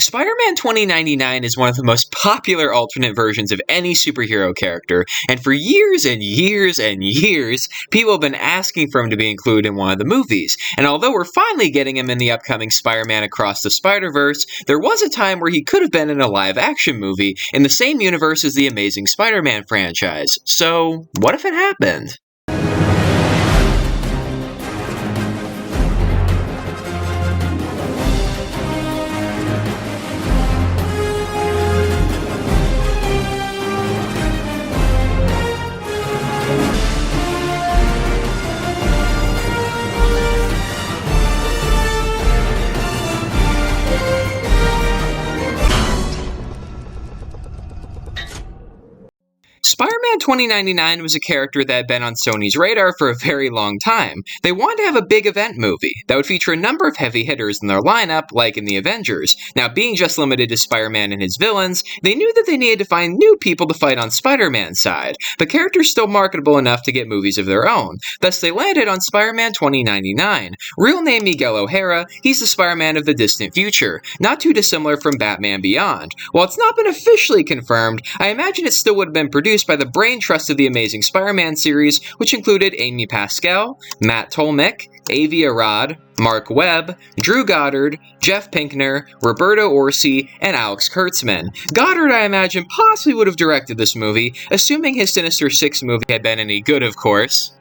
Spider-Man 2099 is one of the most popular alternate versions of any superhero character, and for years and years and years, people have been asking for him to be included in one of the movies. And although we're finally getting him in the upcoming Spider-Man Across the Spider-Verse, there was a time where he could have been in a live-action movie in the same universe as the Amazing Spider-Man franchise. So, what if it happened? Spider-Man 2099 was a character that had been on Sony's radar for a very long time. They wanted to have a big event movie that would feature a number of heavy hitters in their lineup, like in the Avengers. Now, being just limited to Spider-Man and his villains, they knew that they needed to find new people to fight on Spider-Man's side, but characters still marketable enough to get movies of their own. Thus, they landed on Spider-Man 2099. Real name Miguel O'Hara, he's the Spider-Man of the distant future, not too dissimilar from Batman Beyond. While it's not been officially confirmed, I imagine it still would have been produced by the brain trust of the Amazing Spider-Man series, which included Amy Pascal, Matt Tolmich, Avi Arad, Mark Webb, Drew Goddard, Jeff Pinkner, Roberto Orci, and Alex Kurtzman. Goddard, I imagine, possibly would have directed this movie, assuming his Sinister Six movie had been any good, of course.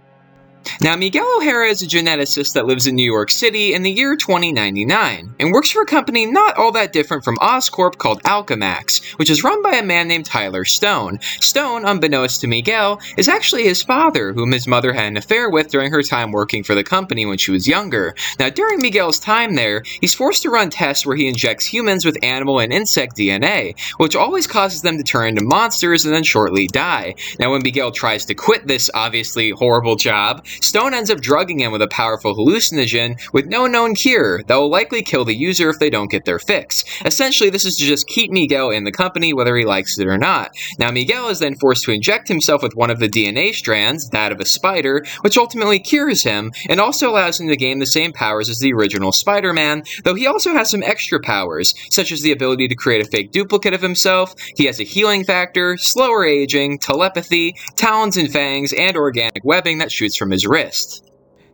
Now, Miguel O'Hara is a geneticist that lives in New York City in the year 2099, and works for a company not all that different from Oscorp called Alchemax, which is run by a man named Tyler Stone. Stone, unbeknownst to Miguel, is actually his father, whom his mother had an affair with during her time working for the company when she was younger. Now, during Miguel's time there, he's forced to run tests where he injects humans with animal and insect DNA, which always causes them to turn into monsters and then shortly die. Now, when Miguel tries to quit this obviously horrible job, Stone ends up drugging him with a powerful hallucinogen with no known cure that will likely kill the user if they don't get their fix. Essentially, this is to just keep Miguel in the company whether he likes it or not. Now, Miguel is then forced to inject himself with one of the DNA strands, that of a spider, which ultimately cures him and also allows him to gain the same powers as the original Spider-Man, though he also has some extra powers, such as the ability to create a fake duplicate of himself. He has a healing factor, slower aging, telepathy, talons and fangs, and organic webbing that shoots from his wrist.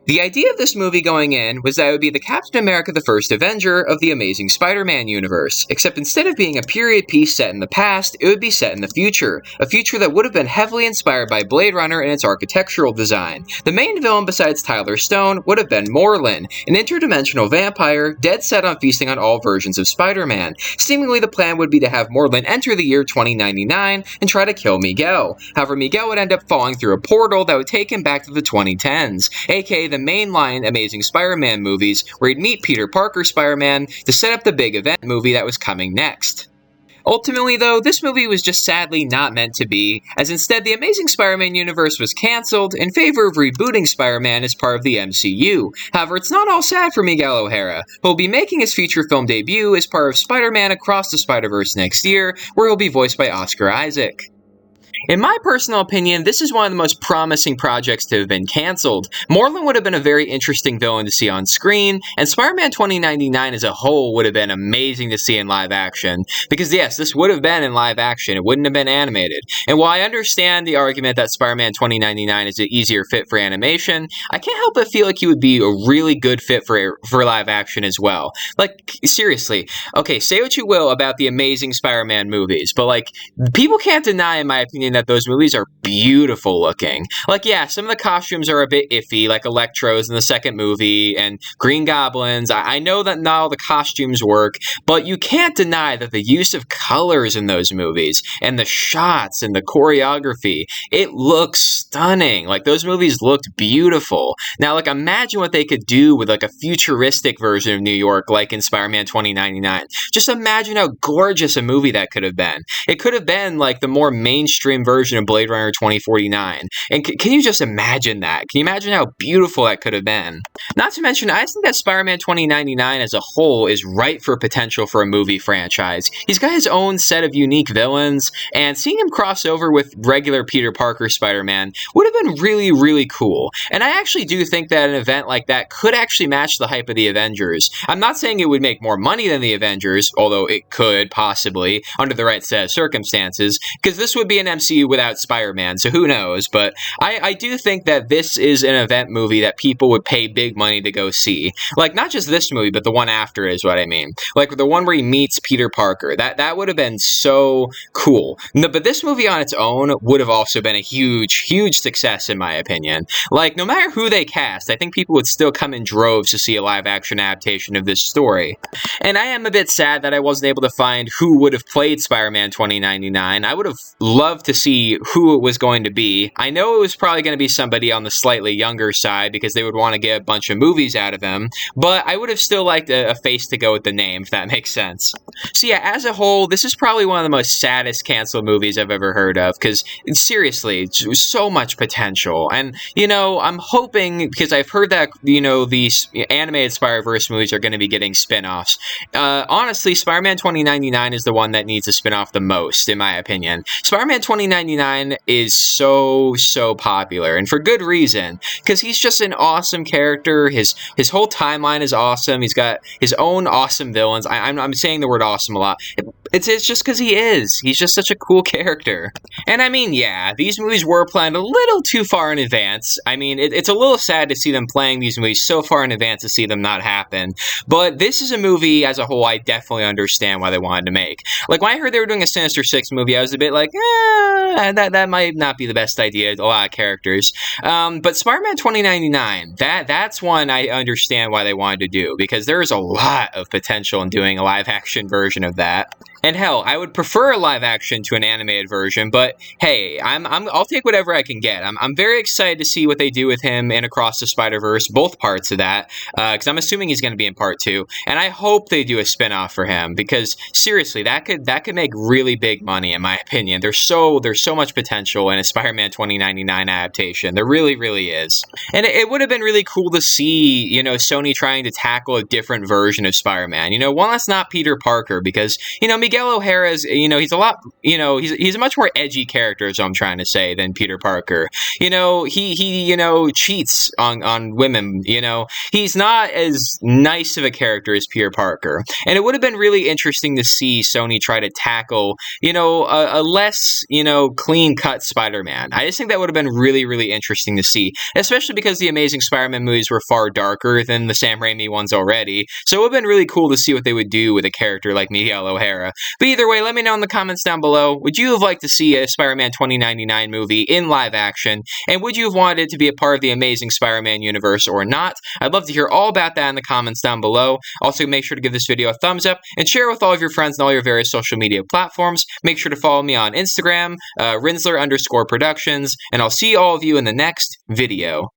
The idea of this movie going in was that it would be the Captain America the First Avenger of the Amazing Spider-Man universe, except instead of being a period piece set in the past, it would be set in the future, a future that would have been heavily inspired by Blade Runner and its architectural design. The main villain besides Tyler Stone would have been Morlun, an interdimensional vampire dead set on feasting on all versions of Spider-Man. Seemingly the plan would be to have Morlun enter the year 2099 and try to kill Miguel. However, Miguel would end up falling through a portal that would take him back to the 2010s, aka the mainline Amazing Spider-Man movies, where he'd meet Peter Parker Spider-Man to set up the big event movie that was coming next. Ultimately, though, this movie was just sadly not meant to be, as instead the Amazing Spider-Man universe was cancelled in favor of rebooting Spider-Man as part of the MCU. However, it's not all sad for Miguel O'Hara, who will be making his feature film debut as part of Spider-Man Across the Spider-Verse next year, where he'll be voiced by Oscar Isaac. In my personal opinion, this is one of the most promising projects to have been cancelled. Morlun would have been a very interesting villain to see on screen, and Spider-Man 2099 as a whole would have been amazing to see in live action. Because yes, this would have been in live action, it wouldn't have been animated. And while I understand the argument that Spider-Man 2099 is an easier fit for animation, I can't help but feel like he would be a really good fit for live action as well. Like, seriously, okay, say what you will about the Amazing Spider-Man movies, but like, people can't deny, in my opinion, that those movies are beautiful looking. Like, yeah, some of the costumes are a bit iffy, like Electro's in the second movie, and Green Goblin's. I know that not all the costumes work, but you can't deny that the use of colors in those movies, and the shots, and the choreography, it looks stunning. Like, those movies looked beautiful. Now, like, imagine what they could do with, like, a futuristic version of New York, like in Spider-Man 2099. Just imagine how gorgeous a movie that could have been. It could have been, like, the more mainstream extreme version of Blade Runner 2049. And can you just imagine that? Can you imagine how beautiful that could have been? Not to mention, I think that Spider-Man 2099 as a whole is ripe for potential for a movie franchise. He's got his own set of unique villains, and seeing him cross over with regular Peter Parker Spider-Man would have been really, really cool. And I actually do think that an event like that could actually match the hype of the Avengers. I'm not saying it would make more money than the Avengers, although it could, possibly, under the right set of circumstances, because this would be an MCU without Spider-Man, so who knows, but I do think that this is an event movie that people would pay big money to go see. Like, not just this movie, but the one after is what I mean. Like, the one where he meets Peter Parker. That would have been so cool. No, but this movie on its own would have also been a huge, huge success, in my opinion. Like, no matter who they cast, I think people would still come in droves to see a live-action adaptation of this story. And I am a bit sad that I wasn't able to find who would have played Spider-Man 2099. I would have loved to see who it was going to be. I know it was probably going to be somebody on the slightly younger side because they would want to get a bunch of movies out of him, but I would have still liked a face to go with the name, if that makes sense. So yeah, as a whole, this is probably one of the most saddest canceled movies I've ever heard of, because seriously, so much potential. And, you know, I'm hoping, because I've heard that, you know, these animated Spider-Verse movies are going to be getting spin-offs. Honestly, Spider-Man 2099 is the one that needs a spin-off the most, in my opinion. Spider-Man 2099 is so popular, and for good reason, because he's just an awesome character. His whole timeline is awesome. He's got his own awesome villains. I'm saying the word awesome a lot. It's just because he is. He's just such a cool character. And I mean, yeah, these movies were planned a little too far in advance. I mean, it's a little sad to see them playing these movies so far in advance to see them not happen. But this is a movie, as a whole, I definitely understand why they wanted to make. Like, when I heard they were doing a Sinister Six movie, I was a bit like, that might not be the best idea. A lot of characters. But Spider-Man 2099, that's one I understand why they wanted to do, because there is a lot of potential in doing a live-action version of that. And hell, I would prefer a live action to an animated version, but hey, I'll take whatever I can get. I'm very excited to see what they do with him in Across the Spider-Verse, both parts of that, because I'm assuming he's going to be in part 2, and I hope they do a spin-off for him, because seriously, that could make really big money, in my opinion. There's so much potential in a Spider-Man 2099 adaptation. There really, really is. And it would have been really cool to see, you know, Sony trying to tackle a different version of Spider-Man. You know, one that's not Peter Parker, because, you know, Miguel O'Hara is, you know, he's a lot, you know, he's a much more edgy character, is what I'm trying to say, than Peter Parker. You know, he you know, cheats on women, you know. He's not as nice of a character as Peter Parker. And it would have been really interesting to see Sony try to tackle, you know, a less, you know, clean-cut Spider-Man. I just think that would have been really, really interesting to see, especially because the Amazing Spider-Man movies were far darker than the Sam Raimi ones already. So it would have been really cool to see what they would do with a character like Miguel O'Hara. But either way, let me know in the comments down below. Would you have liked to see a Spider-Man 2099 movie in live action? And would you have wanted it to be a part of the Amazing Spider-Man universe or not? I'd love to hear all about that in the comments down below. Also, make sure to give this video a thumbs up and share it with all of your friends on all your various social media platforms. Make sure to follow me on Instagram, Rinzler_Productions, and I'll see all of you in the next video.